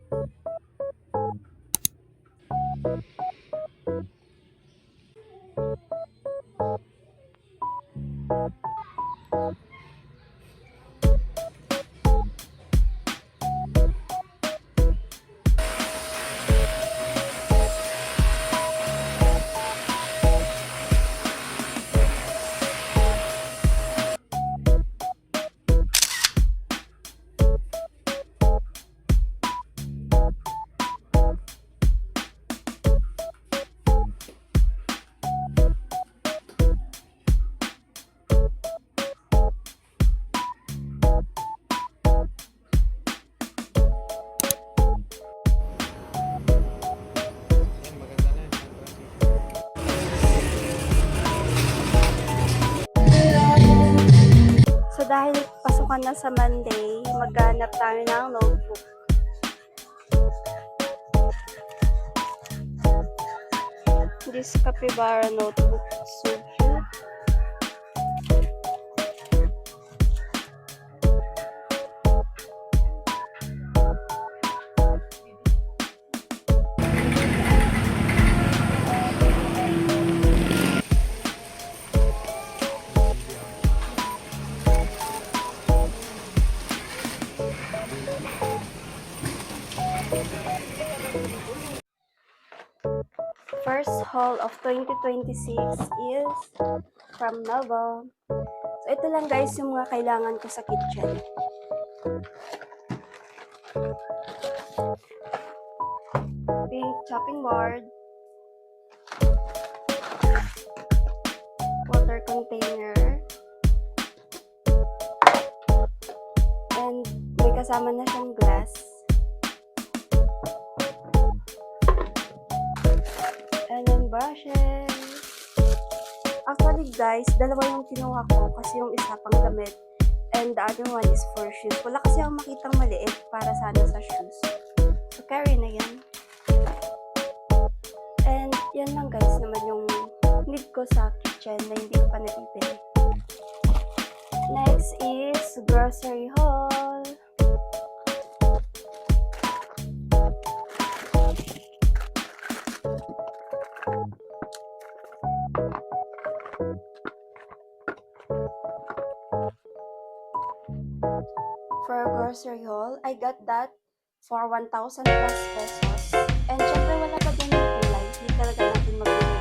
So dahil pasukan na sa Monday, maghanap tayo ng notebook. This Capybara notebook, so cute. First haul of 2026 is from Nova. So ito lang guys yung mga kailangan ko sa kitchen. Pink chopping board, water container, and may kasama na siyang glass. And then brushes. Actually guys, dalawa yung kinuha ko kasi yung isa pang damit and the other one is for shoes. Wala kasi akong makitang maliit para sana sa shoes. So carry na yan. And yan lang guys naman yung need ko sa kitchen na hindi ko pa natipili. Next is grocery haul. For a grocery haul, I got that for 1,000 plus pesos. And syempre wala pa din yung kulay. Hindi talaga natin magbili